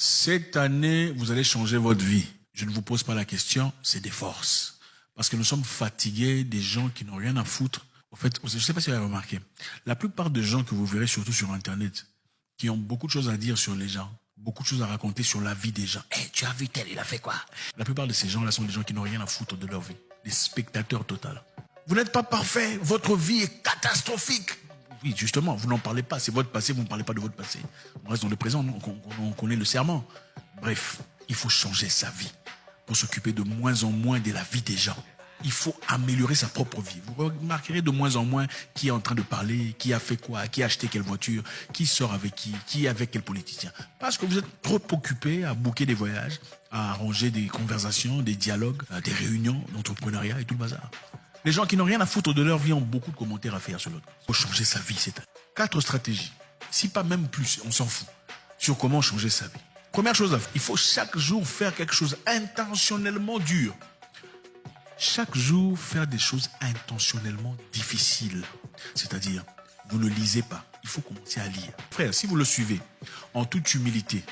Cette année, vous allez changer votre vie. Je ne vous pose pas la question, c'est des forces. Parce que nous sommes fatigués des gens qui n'ont rien à foutre. En fait, je ne sais pas si vous avez remarqué, la plupart des gens que vous verrez surtout sur Internet, qui ont beaucoup de choses à dire sur les gens, beaucoup de choses à raconter sur la vie des gens. Hey, tu as vu tel, il a fait quoi? La plupart de ces gens-là sont des gens qui n'ont rien à foutre de leur vie. Des spectateurs totaux. Vous n'êtes pas parfait, votre vie est catastrophique. Oui, justement, vous n'en parlez pas, c'est votre passé, vous ne parlez pas de votre passé. On reste dans le présent, on connaît le serment. Bref, il faut changer sa vie pour s'occuper de moins en moins de la vie des gens. Il faut améliorer sa propre vie. Vous remarquerez de moins en moins qui est en train de parler, qui a fait quoi, qui a acheté quelle voiture, qui sort avec qui est avec quel politicien. Parce que vous êtes trop occupé à booker des voyages, à arranger des conversations, des dialogues, des réunions d'entrepreneuriat et tout le bazar. Les gens qui n'ont rien à foutre de leur vie ont beaucoup de commentaires à faire sur l'autre. Il faut changer sa vie, c'est 4 stratégies, si pas même plus, on s'en fout, sur comment changer sa vie. Première chose, il faut chaque jour faire quelque chose intentionnellement dur. Chaque jour, faire des choses intentionnellement difficiles. C'est-à-dire, vous ne lisez pas, il faut commencer à lire. Frère, si vous le suivez, en toute humilité,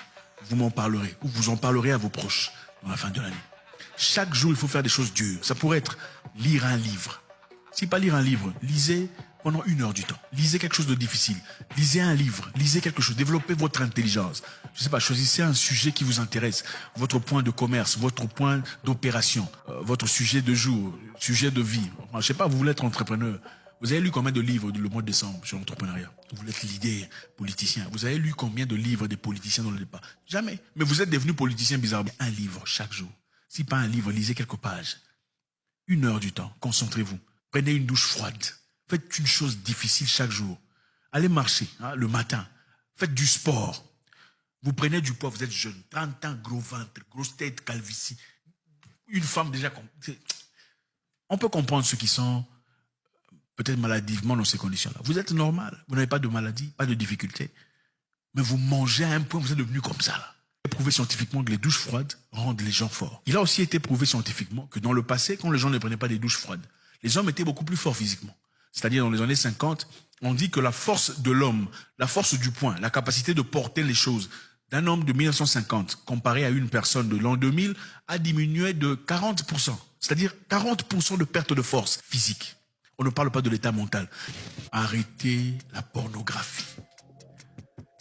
vous m'en parlerez, ou vous en parlerez à vos proches dans la fin de l'année. Chaque jour, il faut faire des choses dures. Ça pourrait être lire un livre. Si pas lire un livre, lisez pendant 1 heure du temps. Lisez quelque chose de difficile. Lisez un livre. Lisez quelque chose. Développez votre intelligence. Je sais pas, choisissez un sujet qui vous intéresse. Votre point de commerce, votre point d'opération, votre sujet de jour, sujet de vie. Enfin, je sais pas, vous voulez être entrepreneur. Vous avez lu combien de livres le mois de décembre sur l'entrepreneuriat? Vous voulez être leader, politicien. Vous avez lu combien de livres des politiciens dans le débat? Jamais. Mais vous êtes devenu politicien bizarrement. Un livre chaque jour. Si pas un livre, lisez quelques pages. 1 heure du temps, concentrez-vous. Prenez une douche froide. Faites une chose difficile chaque jour. Allez marcher le matin. Faites du sport. Vous prenez du poids, vous êtes jeune. 30 ans, gros ventre, grosse tête, calvitie. Une femme déjà... On peut comprendre ceux qui sont peut-être maladivement dans ces conditions-là. Vous êtes normal. Vous n'avez pas de maladie, pas de difficulté. Mais vous mangez à un point, vous êtes devenu comme ça là. Prouvé scientifiquement que les douches froides rendent les gens forts. Il a aussi été prouvé scientifiquement que dans le passé, quand les gens ne prenaient pas des douches froides, les hommes étaient beaucoup plus forts physiquement. C'est-à-dire dans les années 50, on dit que la force de l'homme, la force du poing, la capacité de porter les choses d'un homme de 1950 comparé à une personne de l'an 2000 a diminué de 40%. C'est-à-dire 40% de perte de force physique. On ne parle pas de l'état mental. Arrêtez la pornographie.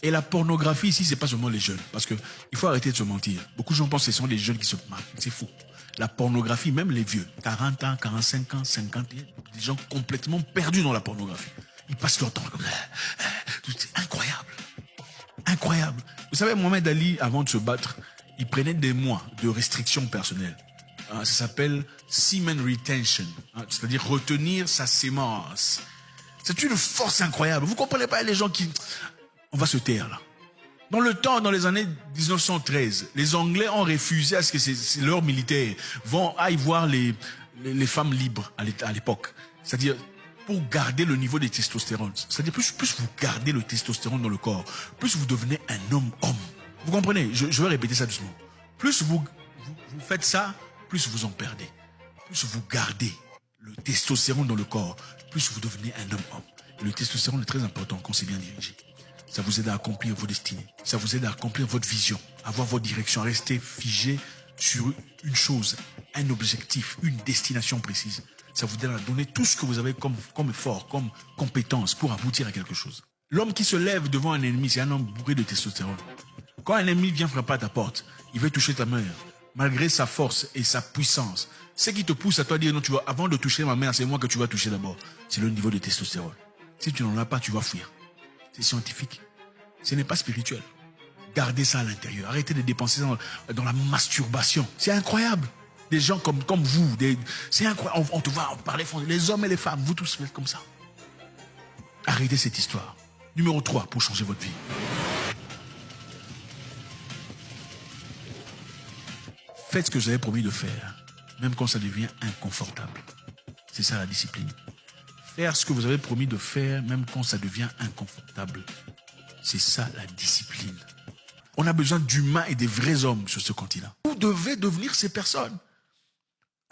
Et la pornographie ici, c'est pas seulement les jeunes. Parce que il faut arrêter de se mentir. Beaucoup de gens pensent que ce sont les jeunes qui se marquent. C'est faux. La pornographie, même les vieux, 40 ans, 45 ans, 50 ans, des gens complètement perdus dans la pornographie. Ils passent leur temps comme ça. C'est incroyable. Incroyable. Vous savez, Mohamed Ali, avant de se battre, il prenait des mois de restrictions personnelles. Ça s'appelle semen retention. C'est-à-dire retenir sa sémence. C'est une force incroyable. Vous comprenez pas les gens qui... On va se taire là. Dans le temps, dans les années 1913, les Anglais ont refusé à ce que leurs militaires aillent voir les femmes libres à l'époque. C'est-à-dire, pour garder le niveau de testostérone. C'est-à-dire, plus vous gardez le testostérone dans le corps, plus vous devenez un homme. Vous comprenez? Je vais répéter ça doucement. Plus vous faites ça, plus vous en perdez. Plus vous gardez le testostérone dans le corps, plus vous devenez un homme. Et le testostérone est très important quand c'est bien dirigé. Ça vous aide à accomplir vos destinées. Ça vous aide à accomplir votre vision, à avoir votre direction, à rester figé sur une chose, un objectif, une destination précise. Ça vous aide à donner tout ce que vous avez comme effort, comme compétence pour aboutir à quelque chose. L'homme qui se lève devant un ennemi, c'est un homme bourré de testostérone. Quand un ennemi vient frapper à ta porte, il veut toucher ta mère, malgré sa force et sa puissance. Ce qui te pousse à toi dire non, tu vas, avant de toucher ma mère, c'est moi que tu vas toucher d'abord. C'est le niveau de testostérone. Si tu n'en as pas, tu vas fuir. C'est scientifique. Ce n'est pas spirituel. Gardez ça à l'intérieur. Arrêtez de dépenser dans la masturbation. C'est incroyable. Des gens comme vous, c'est incroyable. On te va parler, les hommes et les femmes, vous tous faites comme ça. Arrêtez cette histoire. Numéro 3 pour changer votre vie. Faites ce que vous avez promis de faire, même quand ça devient inconfortable. C'est ça la discipline. Faire ce que vous avez promis de faire, même quand ça devient inconfortable. C'est ça la discipline. On a besoin d'humains et des vrais hommes sur ce continent. Vous devez devenir ces personnes.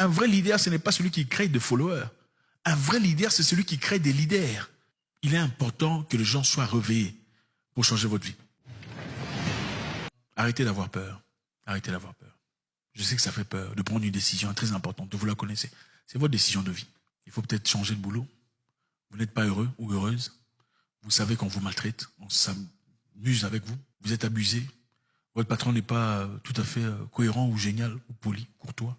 Un vrai leader, ce n'est pas celui qui crée des followers. Un vrai leader, c'est celui qui crée des leaders. Il est important que les gens soient réveillés pour changer votre vie. Arrêtez d'avoir peur. Arrêtez d'avoir peur. Je sais que ça fait peur de prendre une décision très importante. Vous la connaissez. C'est votre décision de vie. Il faut peut-être changer de boulot. Vous n'êtes pas heureux ou heureuse. Vous savez qu'on vous maltraite. On s'amuse avec vous. Vous êtes abusé. Votre patron n'est pas tout à fait cohérent ou génial ou poli, courtois.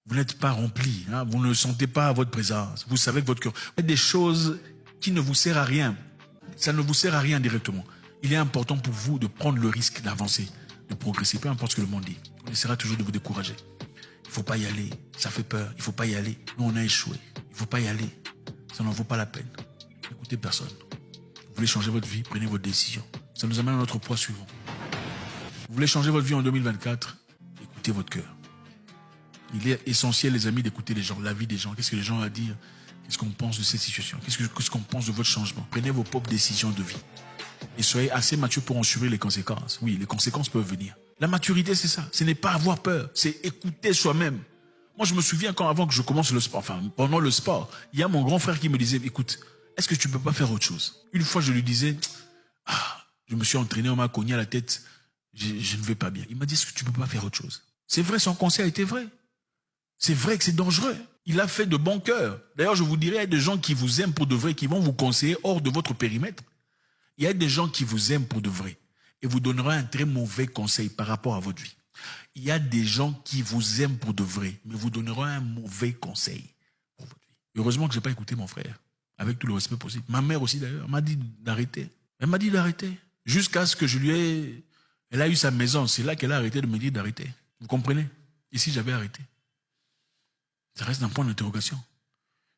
Vous n'êtes pas rempli. Hein, vous ne sentez pas votre présence. Vous savez que votre cœur... Vous faites des choses qui ne vous servent à rien. Ça ne vous sert à rien directement. Il est important pour vous de prendre le risque d'avancer, de progresser, peu importe ce que le monde dit. On essaiera toujours de vous décourager. Il ne faut pas y aller. Ça fait peur. Il ne faut pas y aller. Nous, on a échoué. Il ne faut pas y aller. Ça n'en vaut pas la peine. Écoutez personne. Vous voulez changer votre vie, prenez votre décision. Ça nous amène à notre point suivant. Vous voulez changer votre vie en 2024, écoutez votre cœur. Il est essentiel, les amis, d'écouter les gens, la vie des gens. Qu'est-ce que les gens ont à dire? Qu'est-ce qu'on pense de cette situation? Qu'est-ce qu'on pense de votre changement? Prenez vos propres décisions de vie. Et soyez assez mature pour en subir les conséquences. Oui, les conséquences peuvent venir. La maturité, c'est ça. Ce n'est pas avoir peur, c'est écouter soi-même. Moi, je me souviens quand, avant que je commence le sport, enfin, pendant le sport, il y a mon grand frère qui me disait, écoute, est-ce que tu peux pas faire autre chose? Une fois, je lui disais, je me suis entraîné, on m'a cogné à la tête, je ne vais pas bien. Il m'a dit, est-ce que tu peux pas faire autre chose? C'est vrai, son conseil a été vrai. C'est vrai que c'est dangereux. Il a fait de bon cœur. D'ailleurs, je vous dirais, il y a des gens qui vous aiment pour de vrai, qui vont vous conseiller hors de votre périmètre. Il y a des gens qui vous aiment pour de vrai et vous donneront un très mauvais conseil par rapport à votre vie. Il y a des gens qui vous aiment pour de vrai, mais vous donneront un mauvais conseil pour votre vie. Heureusement que je n'ai pas écouté mon frère, avec tout le respect possible. Ma mère aussi, d'ailleurs, m'a dit d'arrêter. Elle m'a dit d'arrêter. Jusqu'à ce que je lui ai... Elle a eu sa maison. C'est là qu'elle a arrêté de me dire d'arrêter. Vous comprenez? Ici, j'avais arrêté. Ça reste un point d'interrogation.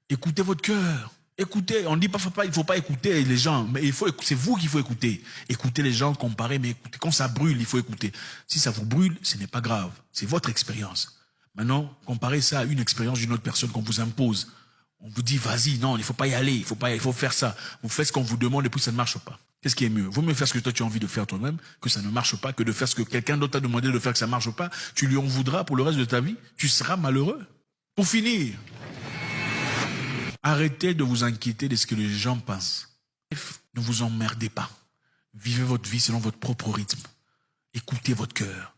Écoutez votre cœur. Écoutez. On ne dit pas il ne faut pas écouter les gens, mais c'est vous qu'il faut écouter. Écoutez les gens, comparer, mais écoutez. Quand ça brûle, il faut écouter. Si ça vous brûle, ce n'est pas grave. C'est votre expérience. Maintenant, comparez ça à une expérience d'une autre personne qu'on vous impose. On vous dit, vas-y, non, il ne faut pas y aller, il faut faire ça. Vous faites ce qu'on vous demande et puis ça ne marche pas. Qu'est-ce qui est mieux? Vaut mieux faire ce que toi tu as envie de faire toi-même, que ça ne marche pas, que de faire ce que quelqu'un d'autre t'a demandé de faire, que ça ne marche pas. Tu lui en voudras pour le reste de ta vie. Tu seras malheureux. Pour finir, arrêtez de vous inquiéter de ce que les gens pensent. Ne vous emmerdez pas. Vivez votre vie selon votre propre rythme. Écoutez votre cœur.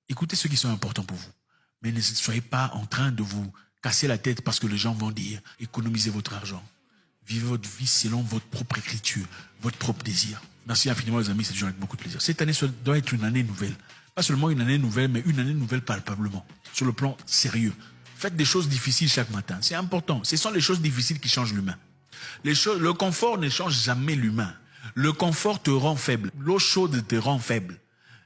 Écoutez ceux qui sont importants pour vous. Mais ne soyez pas en train de vous casser la tête parce que les gens vont dire économisez votre argent. Vivez votre vie selon votre propre écriture, votre propre désir. Merci infiniment les amis, c'est toujours avec beaucoup de plaisir. Cette année doit être une année nouvelle. Pas seulement une année nouvelle, mais une année nouvelle palpablement. Sur le plan sérieux. Faites des choses difficiles chaque matin. C'est important. Ce sont les choses difficiles qui changent l'humain. Le confort ne change jamais l'humain. Le confort te rend faible. L'eau chaude te rend faible.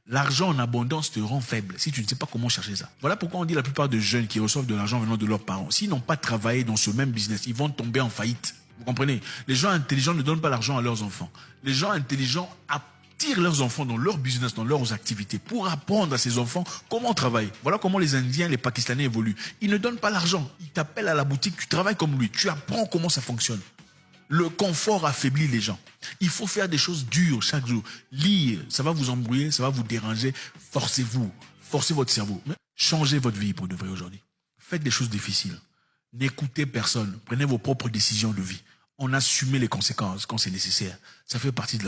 L'argent en abondance te rend faible si tu ne sais pas comment chercher ça. Voilà pourquoi on dit la plupart des jeunes qui reçoivent de l'argent venant de leurs parents, s'ils n'ont pas travaillé dans ce même business, ils vont tomber en faillite. Vous comprenez? Les gens intelligents ne donnent pas l'argent à leurs enfants. Les gens intelligents attirent leurs enfants dans leur business, dans leurs activités, pour apprendre à ces enfants comment travailler. Voilà comment les Indiens, les Pakistanais évoluent. Ils ne donnent pas l'argent. Ils t'appellent à la boutique, tu travailles comme lui. Tu apprends comment ça fonctionne. Le confort affaiblit les gens. Il faut faire des choses dures chaque jour. Lire, ça va vous embrouiller, ça va vous déranger. Forcez-vous, forcez votre cerveau. Changez votre vie pour de vrai aujourd'hui. Faites des choses difficiles. N'écoutez personne. Prenez vos propres décisions de vie. On assume les conséquences quand c'est nécessaire. Ça fait partie de la